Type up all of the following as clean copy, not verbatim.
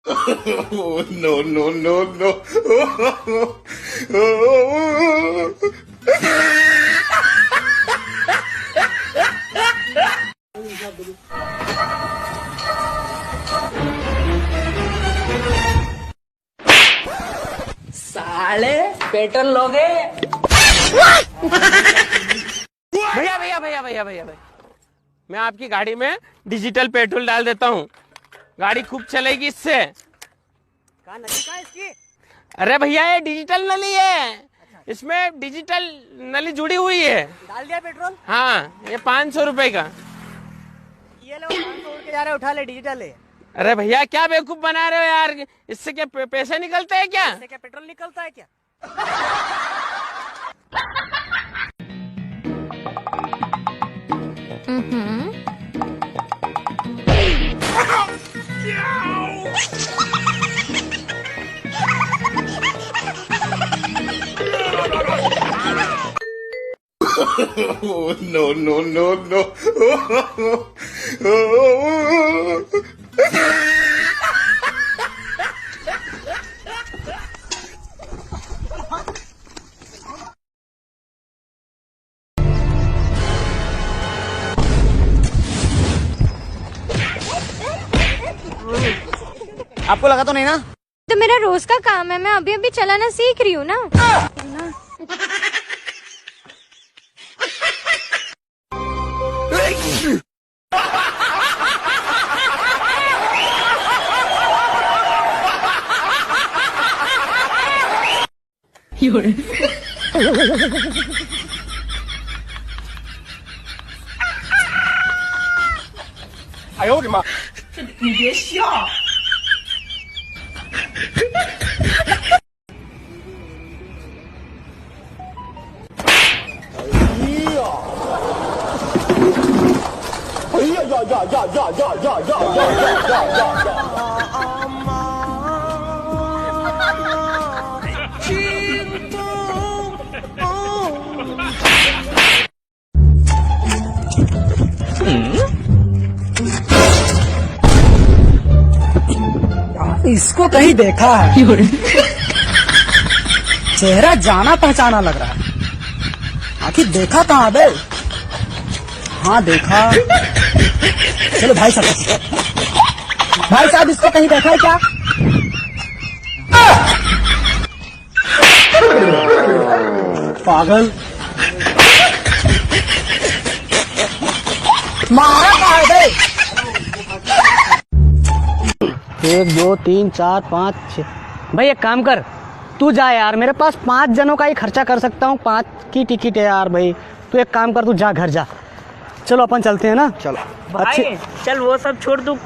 No, no, no, no. साले petrol लोगे? भैया भैया भैया भैया भैया भाई, मैं आपकी गाड़ी में डिजिटल पेट्रोल डाल देता हूँ, गाड़ी खूब चलेगी इससे। कहाँ नली कहाँ इसकी? अरे भैया ये डिजिटल नली है, इसमें डिजिटल नली जुड़ी हुई है। डाल दिया पेट्रोल? हाँ, ये 500 रुपए का। ये लो 500 उड़ के जा रहे, उठा ले, डिजिटल है। अरे भैया क्या बेवकूफ बना रहे हो यार, इससे क्या पैसे निकलते हैं क्या? इससे क्या पेट्रोल निकलता है क्या? No, no, no, no. आपको लगा तो नहीं ना? तो मेरा रोज का काम है, मैं अभी अभी चलाना सीख रही हूँ ना। इसको कहीं देखा है। चेहरा जाना पहचाना लग रहा है। आखिर देखा कहाँ बे? हाँ देखा। चलो भाई साहब इसको कहीं देखा है क्या? पागल मारा कहाँ है बे? 1 2 3 4 5 6। भाई एक काम कर, तू जा यार, मेरे पास 5 जनों का ही खर्चा कर सकता हूँ, 5 की टिकट है यार। भाई तू एक काम कर, तू जा घर जा। चलो अपन चलते हैं ना। चलो भाई चल वो सब छोड़, तू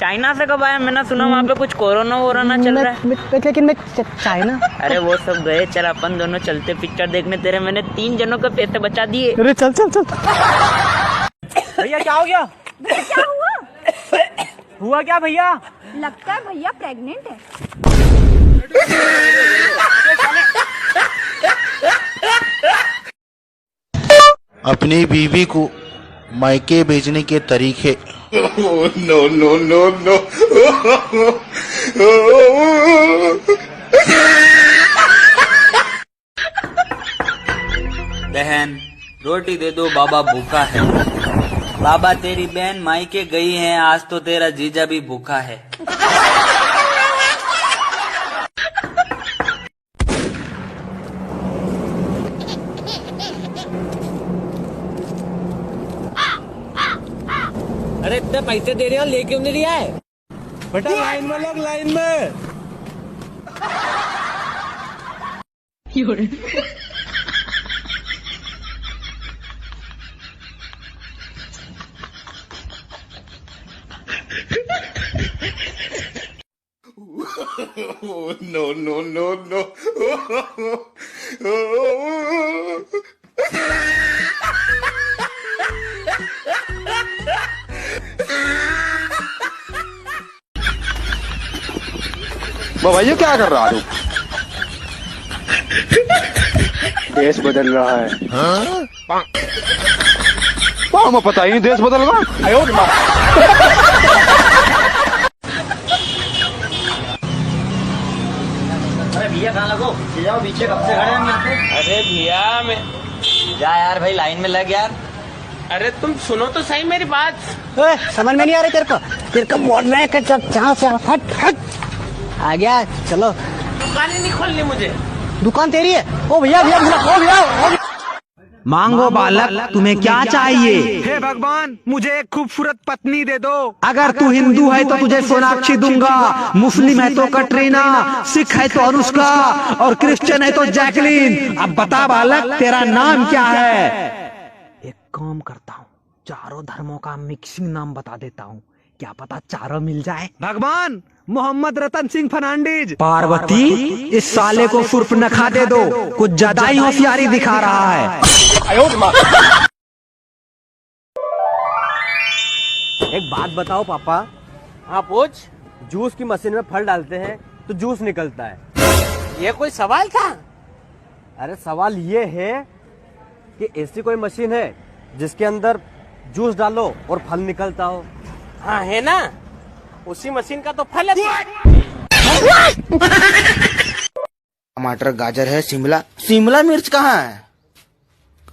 चाइना से कब आया? मैंने सुना वहाँ पे कुछ कोरोना वोरोना चल रहा है। लेकिन मैं चाइना? अरे वो सब गए, चल अपन दोनों चलते पिक्चर देखने। तेरे मैंने 3 जनों के पैसे बचा दिए। अरे चल चल चल। भैया क्या हो गया? क्या हुआ? हुआ क्या भैया? लगता है भैया प्रेग्नेंट है। अपनी बीवी को मायके भेजने के तरीके। No, no, no, no. बहन रोटी दे दो, बाबा भूखा है। बाबा तेरी बहन मायके गई है, आज तो तेरा जीजा भी भूखा है। अरे इतने पैसे दे रहे हो, लेके नहीं लिया है? बेटा लाइन में लग, लाइन में। No, no, no, no. भैया क्या कर रहा तू? देश बदल रहा है। हमें पता ही नहीं देश बदल रहा। भैया कहाँ लगो? जाओ पीछे, कब से खड़े हैं हम यहाँ पे? अरे भैया मैं जा यार भाई, लाइन में लग यार। अरे तुम सुनो तो सही मेरी बात। ओए, समझ में नहीं आ रही तेरे को बोल रहे हैं कि जहाँ से हट हट आ गया। चलो, दुकान ही नहीं खोलनी मुझे। दुकान तेरी है? ओ भैया भैया ओ भैया, मांगो बालक, तुम्हें क्या चाहिए? हे भगवान, मुझे एक खूबसूरत पत्नी दे दो। अगर तू हिंदू है तो तुझे सोनाक्षी दूंगा, मुस्लिम है तो कटरीना, सिख है तो अनुष्का और क्रिश्चियन है तो जैकलीन। अब बता बालक, तेरा नाम क्या है? एक काम करता हूँ, चारों धर्मों का मिक्सिंग नाम बता देता हूँ, क्या पता चारों मिल जाए। भगवान, मोहम्मद रतन सिंह फर्नांडीज। पार्वती, इस साले को सुर्फ नखा दे दो, कुछ ज्यादा ही होशियारी दिखा रहा है। एक बात बताओ पापा। हाँ पूछ। जूस की मशीन में फल डालते हैं तो जूस निकलता है। ये कोई सवाल था? अरे सवाल ये है कि ऐसी कोई मशीन है जिसके अंदर जूस डालो और फल निकलता हो? हाँ है ना, उसी मशीन का तो फल है। टमाटर, गाजर है, शिमला मिर्च कहाँ है?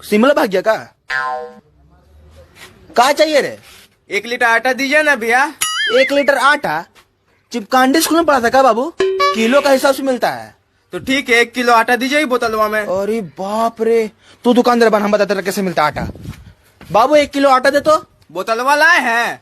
शिमला भाग गया का चाहिए रे? 1 लीटर आटा दीजिए ना भैया। 1 लीटर आटा? चिपकांडी स्कूल में पढ़ा था क्या बाबू? किलो का हिसाब से मिलता है। तो ठीक है, 1 किलो आटा दीजिए बोतलवा में। अरे बाप रे, तू दुकानदार बन, हम बताते कैसे मिलता आटा। बाबू 1 किलो आटा दे तो। बोतलवा लाए हैं।